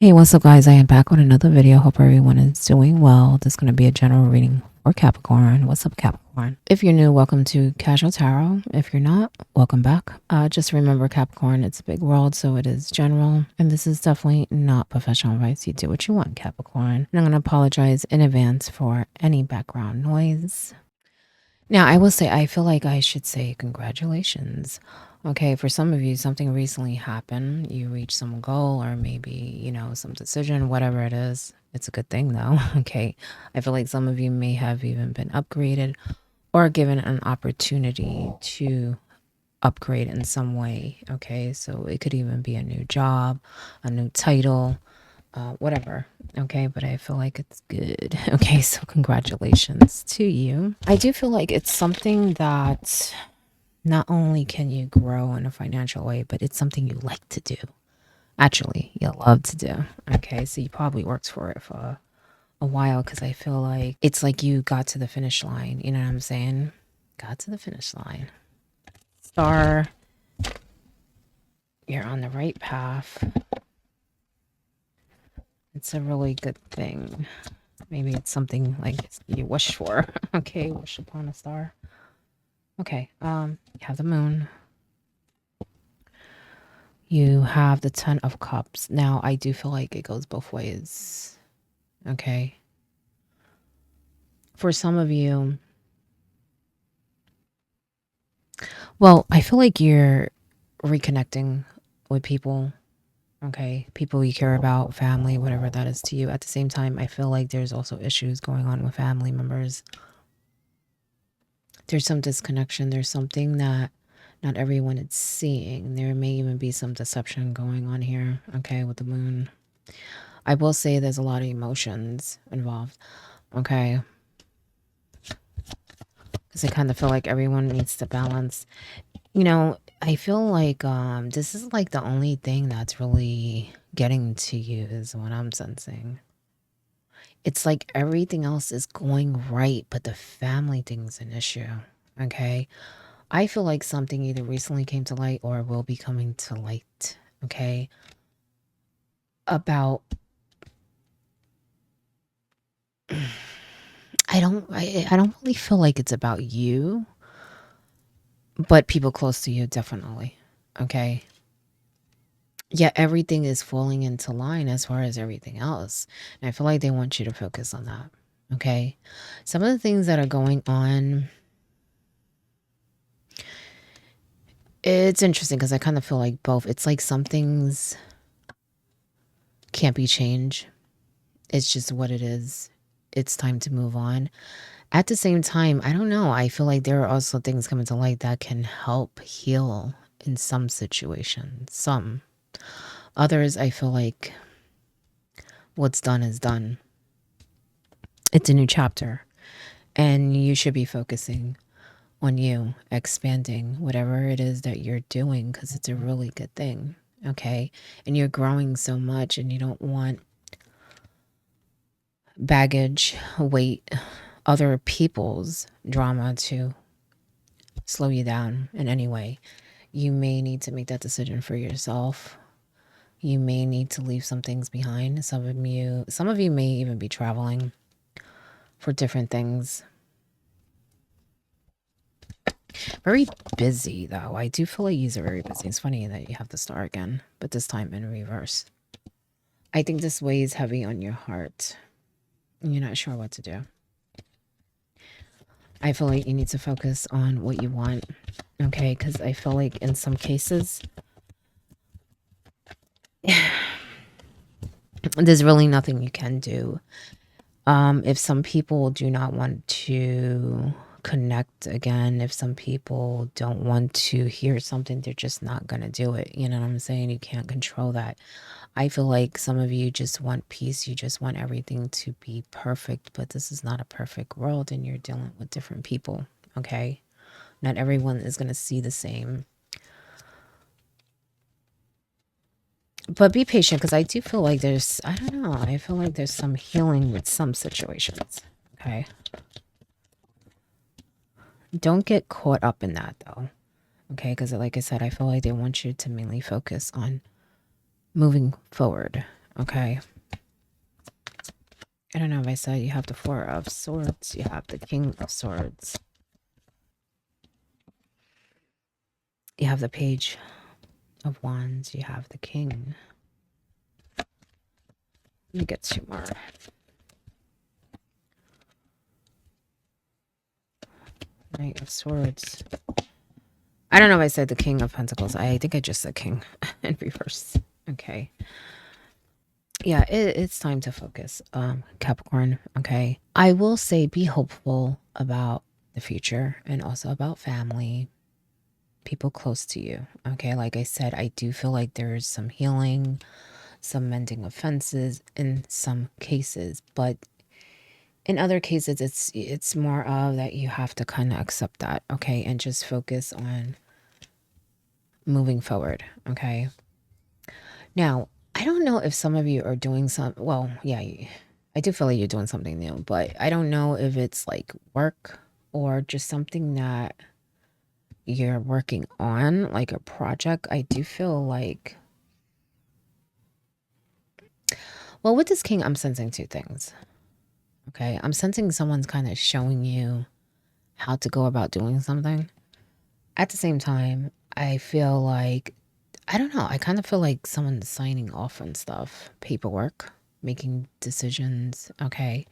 Hey, what's up, guys? I am back with another video. Hope everyone is doing well. This is going to be a general reading for Capricorn. What's up, Capricorn? If you're new, welcome to Casual Tarot. If you're not, welcome back. Just remember, Capricorn, it's a big world, so it is general. And this is definitely not professional advice. You do what you want, Capricorn. And I'm going to apologize in advance for any background noise. Now, I will say, I feel like I should say congratulations. Okay, for some of you, something recently happened. You reached some goal or maybe, some decision, whatever it is. It's a good thing though. Okay, I feel like some of you may have even been upgraded or given an opportunity to upgrade in some way. Okay, so it could even be a new job, a new title, whatever. Okay, but I feel like it's good. Okay, so congratulations to you. I do feel like it's something that not only can you grow in a financial way, but it's something you like to do. Actually, you love to do. Okay, so you probably worked for it for a while, because I feel like it's like you got to the finish line. You know what I'm saying? Got to the finish line. Star. You're on the right path. It's a really good thing. Maybe it's something like you wish for. Okay, wish upon a star. Okay, you have the moon. You have the Ten of Cups. Now, I do feel like it goes both ways. Okay. For some of you, well, I feel like you're reconnecting with people. Okay. People you care about, family, whatever that is to you. At the same time, I feel like there's also issues going on with family members. There's some disconnection. There's something that not everyone is seeing. There may even be some deception going on here. Okay. With the moon. I will say there's a lot of emotions involved. Okay. Because I kind of feel like everyone needs to balance. I feel like this is like the only thing that's really getting to you is what I'm sensing. It's like everything else is going right, but the family thing's an issue. Okay. I feel like something either recently came to light or will be coming to light. Okay. About I don't really feel like it's about you, but people close to you definitely. Okay. Yeah, everything is falling into line as far as everything else. And I feel like they want you to focus on that. Okay. Some of the things that are going on, it's interesting because I kind of feel like both. It's like some things can't be changed. It's just what it is. It's time to move on. At the same time, I don't know. I feel like there are also things coming to light that can help heal in some situations. Some. Others, I feel like what's done is done. It's a new chapter. And you should be focusing on you, expanding whatever it is that you're doing, because it's a really good thing. Okay. And you're growing so much and you don't want baggage, weight, other people's drama to slow you down in any way. You may need to make that decision for yourself. You may need to leave some things behind. Some of you may even be traveling for different things. Very busy, though. I do feel like you're very busy. It's funny that you have the star again, but this time in reverse. I think this weighs heavy on your heart. You're not sure what to do. I feel like you need to focus on what you want, okay? Because I feel like in some cases, there's really nothing you can do. If some people do not want to connect again, if some people don't want to hear something, they're just not going to do it. You know what I'm saying? You can't control that. I feel like some of you just want peace. You just want everything to be perfect, but this is not a perfect world and you're dealing with different people. Okay. Not everyone is going to see the same. But be patient, because I do feel like I don't know. I feel like there's some healing with some situations. Okay. Don't get caught up in that though. Okay. Because like I said, I feel like they want you to mainly focus on moving forward. okay? I don't know if I said you have the Four of Swords, you have the King of Swords, you have the Page of Wands, you have the King. Let me get 2 more. Knight of Swords. I don't know if I said the King of Pentacles. I think I just said King in reverse. Okay. Yeah, it's time to focus, Capricorn. Okay. I will say be hopeful about the future and also about family, people close to you. Okay. Like I said, I do feel like there's some healing, some mending of fences in some cases, but in other cases it's more of that you have to kind of accept that, okay, and just focus on moving forward. Okay. Now, I don't know if some of you are doing some, well, yeah, I do feel like you're doing something new, but I don't know if it's like work or just something that you're working on, like a project. I do feel like, well, with this King, I'm sensing 2 things. Okay. I'm sensing someone's kind of showing you how to go about doing something. At the same time, I feel like, I don't know, I kind of feel like someone's signing off on stuff, paperwork, making decisions, okay?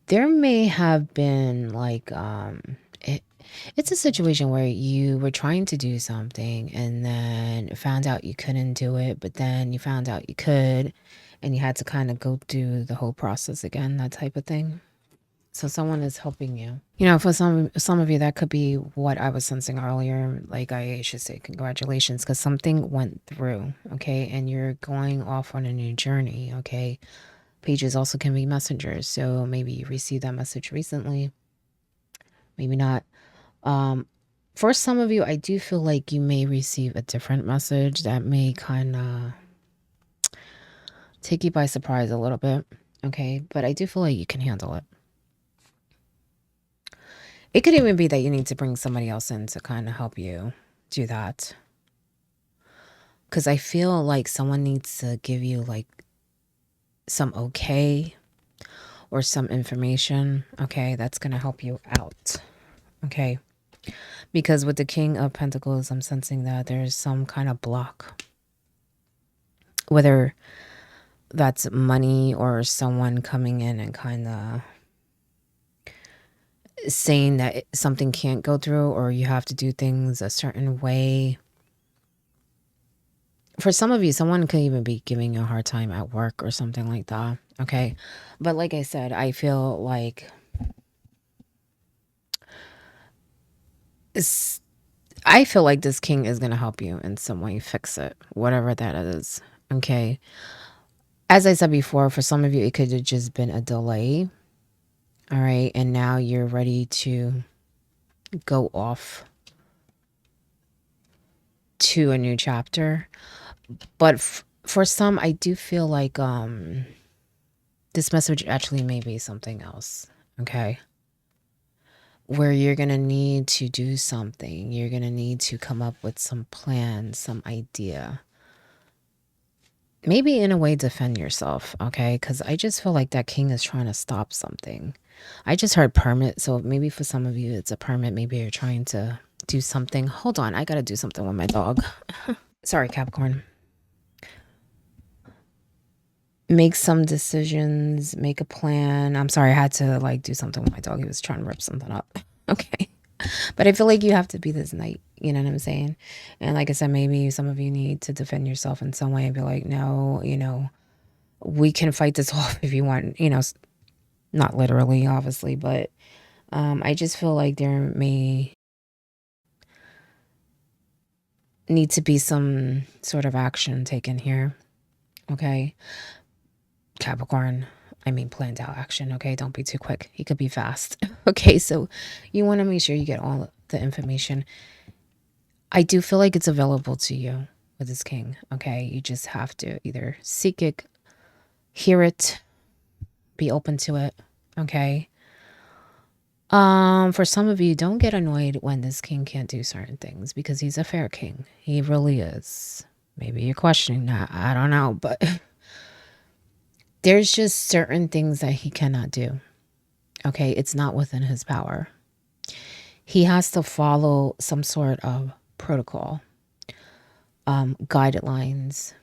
There may have been like, it's a situation where you were trying to do something and then found out you couldn't do it, but then you found out you could, and you had to kind of go through the whole process again, that type of thing. So someone is helping you. You know, for some of you, that could be what I was sensing earlier. Like, I should say congratulations, because something went through, okay? And you're going off on a new journey, okay? Pages also can be messengers. So maybe you received that message recently. Maybe not. For some of you, I do feel like you may receive a different message that may kind of take you by surprise a little bit, okay? But I do feel like you can handle it. It could even be that you need to bring somebody else in to kind of help you do that. Because I feel like someone needs to give you like some okay or some information, okay, that's going to help you out, okay? Because with the King of Pentacles, I'm sensing that there's some kind of block. Whether that's money or someone coming in and kind of saying that something can't go through, or you have to do things a certain way. For some of you, someone could even be giving you a hard time at work or something like that, okay? But like I said, I feel like this King is going to help you in some way fix it, whatever that is, okay? As I said before, for some of you, it could have just been a delay, all right? And now you're ready to go off to a new chapter. But for some, I do feel like this message actually may be something else, okay? Where you're going to need to do something. You're going to need to come up with some plan, some idea. Maybe in a way defend yourself, okay? Because I just feel like that King is trying to stop something. I just heard permit, so maybe for some of you it's a permit. Maybe you're trying to do something. Hold on, I got to do something with my dog. Sorry, Capricorn. Make some decisions, make a plan. I'm sorry, I had to like do something with my dog. He was trying to rip something up. Okay. But I feel like you have to be this knight, you know what I'm saying? And like I said, maybe some of you need to defend yourself in some way and be like, no, you know, we can fight this off if you want, you know, not literally, obviously, but I just feel like there may need to be some sort of action taken here, okay? Capricorn, I mean planned out action, okay? Don't be too quick. He could be fast, okay? So you want to make sure you get all the information. I do feel like it's available to you with this King, okay? You just have to either seek it, hear it, be open to it, okay? For some of you, don't get annoyed when this king can't do certain things because he's a fair king. He really is. Maybe you're questioning that. I don't know, but there's just certain things that he cannot do. Okay, it's not within his power. He has to follow some sort of protocol, guidelines,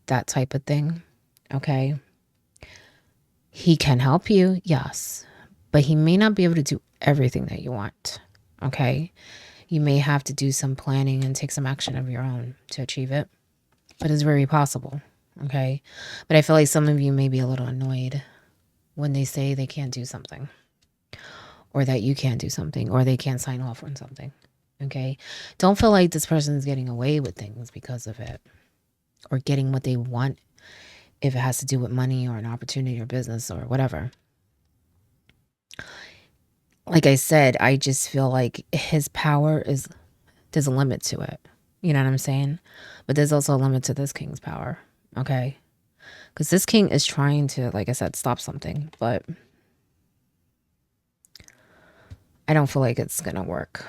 that type of thing. Okay, he can help you, yes, but he may not be able to do everything that you want. Okay, you may have to do some planning and take some action of your own to achieve it, but it's very possible. Okay, but I feel like some of you may be a little annoyed when they say they can't do something, or that you can't do something, or they can't sign off on something. Okay, don't feel like this person is getting away with things because of it, or getting what they want, if it has to do with money or an opportunity or business or whatever. Like I said, I just feel like his power is, there's a limit to it. You know what I'm saying? But there's also a limit to this king's power. Okay, because this king is trying to, like I said, stop something, but I don't feel like it's gonna work.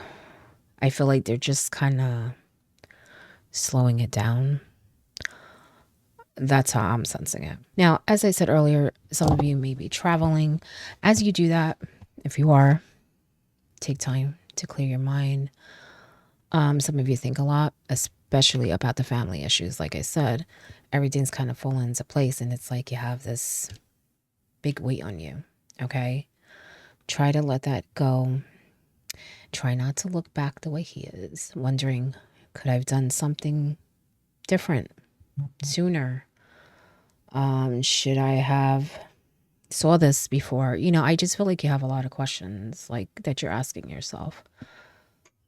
I feel like they're just kind of slowing it down. That's how I'm sensing it. Now, as I said earlier, some of you may be traveling. As you do that, if you are, take time to clear your mind. Some of you think a lot, especially about the family issues. Like I said, everything's kind of falling into place, and it's like you have this big weight on you. Okay, try to let that go. Try not to look back the way he is, wondering, could I have done something different sooner? Should I have saw this before? You know, I just feel like you have a lot of questions like that you're asking yourself.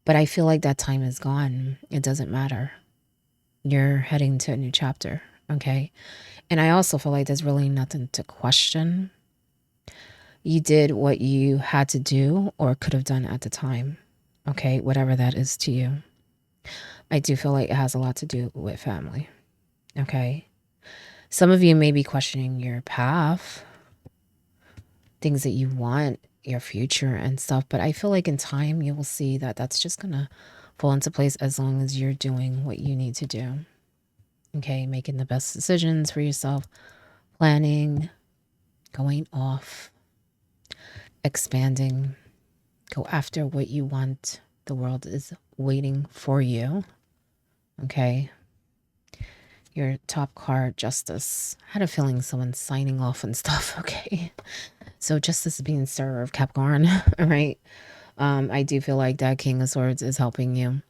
But I feel like that time is gone. It doesn't matter. You're heading to a new chapter, okay? And I also feel like there's really nothing to question. You did what you had to do or could have done at the time, okay? Whatever that is to you. I do feel like it has a lot to do with family, okay? Some of you may be questioning your path, things that you want, your future and stuff, but I feel like in time you will see that that's just gonna fall into place as long as you're doing what you need to do. Okay, making the best decisions for yourself, planning, going off, expanding, go after what you want. The world is waiting for you. Okay, your top card, justice. I had a feeling someone's signing off and stuff. Okay, so justice is being served, Capricorn. All right. I do feel like that King of Swords is helping you,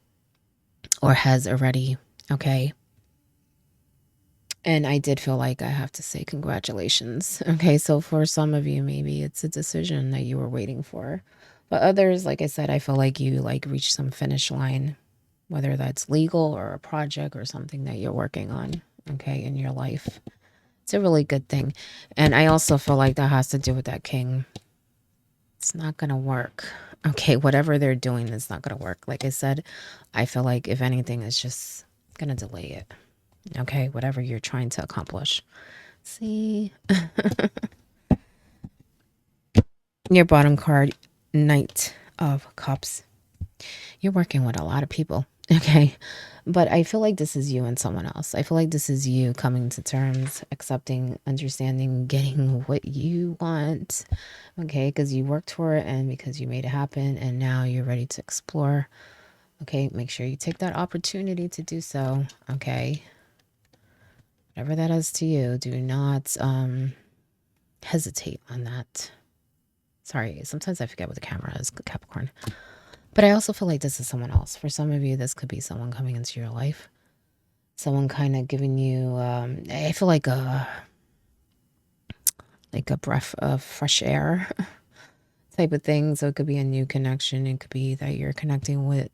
or has already. Okay. And I did feel like I have to say congratulations. Okay, so for some of you, maybe it's a decision that you were waiting for. But others, like I said, I feel like you like reached some finish line, whether that's legal or a project or something that you're working on, okay, in your life. It's a really good thing. And I also feel like that has to do with that king. It's not going to work. Okay, whatever they're doing is not going to work. Like I said, I feel like if anything, it's just going to delay it. Okay, whatever you're trying to accomplish. See? Your bottom card, Knight of Cups. You're working with a lot of people. Okay, but I feel like this is you and someone else. I feel like this is you coming to terms, accepting, understanding, getting what you want. Okay, because you worked for it and because you made it happen, and now you're ready to explore. Okay, make sure you take that opportunity to do so. Okay, whatever that is to you, do not hesitate on that. Sorry, sometimes I forget what the camera is, Capricorn. But I also feel like this is someone else. For some of you, this could be someone coming into your life. Someone kind of giving you, I feel like a breath of fresh air type of thing. So it could be a new connection. It could be that you're connecting with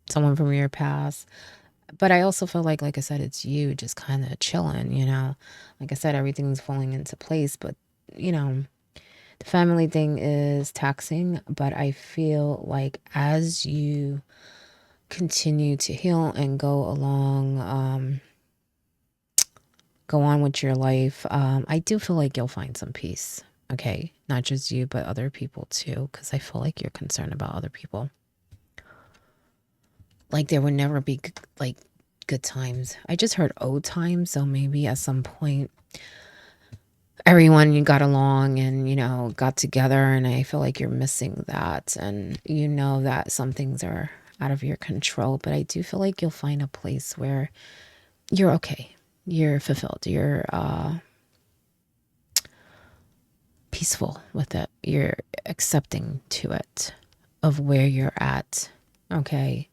someone from your past. But I also feel like I said, it's you just kind of chilling, you know. Like I said, everything's falling into place. But, you know, the family thing is taxing. But I feel like as you continue to heal and go along, go on with your life, I do feel like you'll find some peace. Okay, not just you, but other people too, because I feel like you're concerned about other people. Like there would never be like good times. I just heard old times, so maybe at some point everyone you got along and got together, and I feel like you're missing that, and that some things are out of your control, but I do feel like you'll find a place where you're okay, you're fulfilled, you're peaceful with it, you're accepting to it of where you're at. Okay,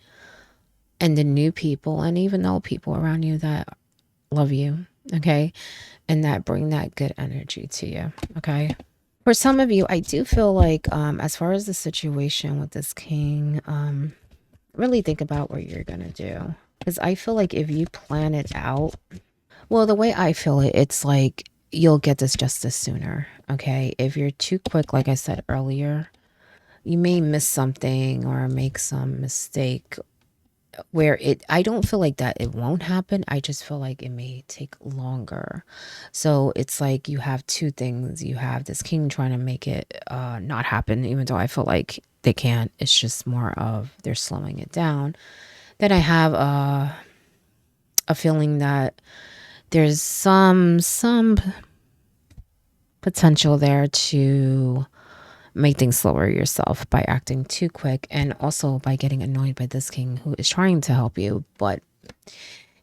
and the new people and even old people around you that love you, okay, and that bring that good energy to you. Okay, for some of you, I do feel like as far as the situation with this king, really think about what you're gonna do, because I feel like if you plan it out, well, the way I feel it, it's like you'll get this justice sooner. Okay, if you're too quick, like I said earlier, you may miss something or make some mistake where I don't feel like that it won't happen. I just feel like it may take longer. So it's like you have two things. You have this king trying to make it not happen, even though I feel like they can't. It's just more of they're slowing it down. Then I have a feeling that there's some potential there to make things slower yourself by acting too quick, and also by getting annoyed by this king who is trying to help you, but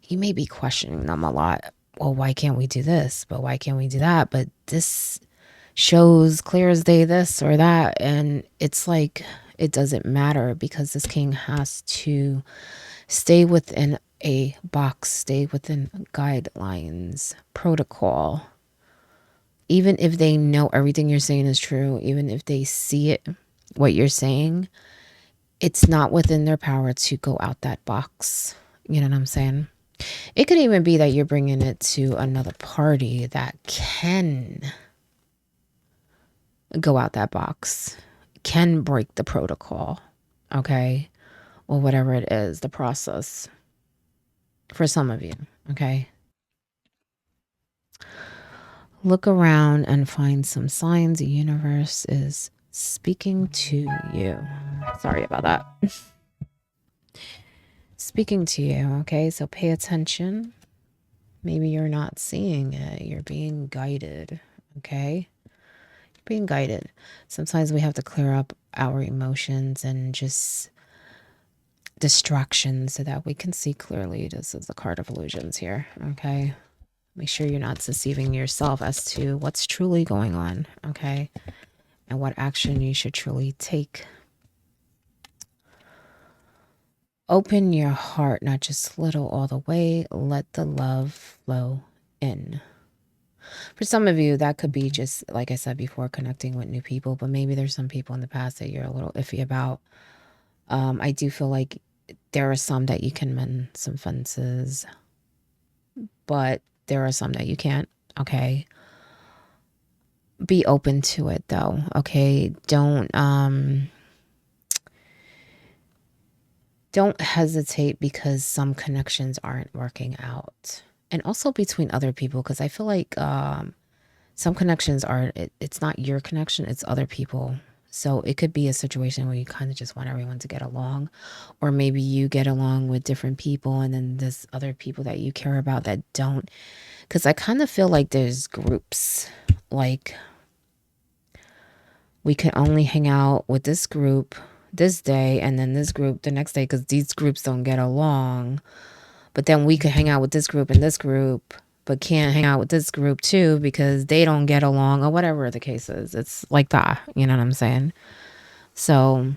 you may be questioning them a lot. Well, why can't we do this? But why can't we do that? But this shows clear as day this or that. And it's like it doesn't matter, because this king has to stay within a box, stay within guidelines, protocol. Even if they know everything you're saying is true, even if they see it, what you're saying, it's not within their power to go out that box. You know what I'm saying? It could even be that you're bringing it to another party that can go out that box, can break the protocol, okay? Or whatever it is, the process for some of you, okay? Look around and find some signs the universe is speaking to you. Sorry about that. Speaking to you, okay? So pay attention. Maybe you're not seeing it. You're being guided, okay? You're being guided. Sometimes we have to clear up our emotions and just distractions so that we can see clearly. This is the card of illusions here, okay? Make sure you're not deceiving yourself as to what's truly going on, okay? And what action you should truly take. Open your heart, not just little, all the way. Let the love flow in. For some of you, that could be just, like I said before, connecting with new people. But maybe there's some people in the past that you're a little iffy about. I do feel like there are some that you can mend some fences. But there are some that you can't, okay? Be open to it, though, okay? Don't hesitate because some connections aren't working out. And also between other people, because I feel like some connections are, it's not your connection, it's other people. So it could be a situation where you kind of just want everyone to get along, or maybe you get along with different people and then there's other people that you care about that don't. Because I kind of feel like there's groups, like we can only hang out with this group this day and then this group the next day, because these groups don't get along. But then we could hang out with this group and this group, but can't hang out with this group too because they don't get along, or whatever the case is. It's like that, you know what I'm saying? So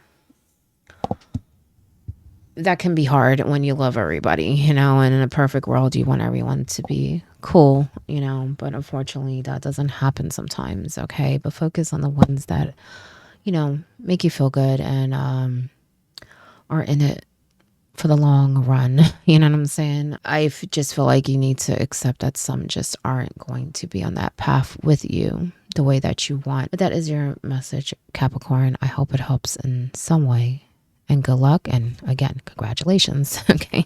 that can be hard when you love everybody, and in a perfect world, you want everyone to be cool, but unfortunately that doesn't happen sometimes, okay? But focus on the ones that, make you feel good and are in it for the long run. You know what I'm saying? I just feel like you need to accept that some just aren't going to be on that path with you the way that you want. But that is your message, Capricorn. I hope it helps in some way. And good luck. And again, congratulations. Okay.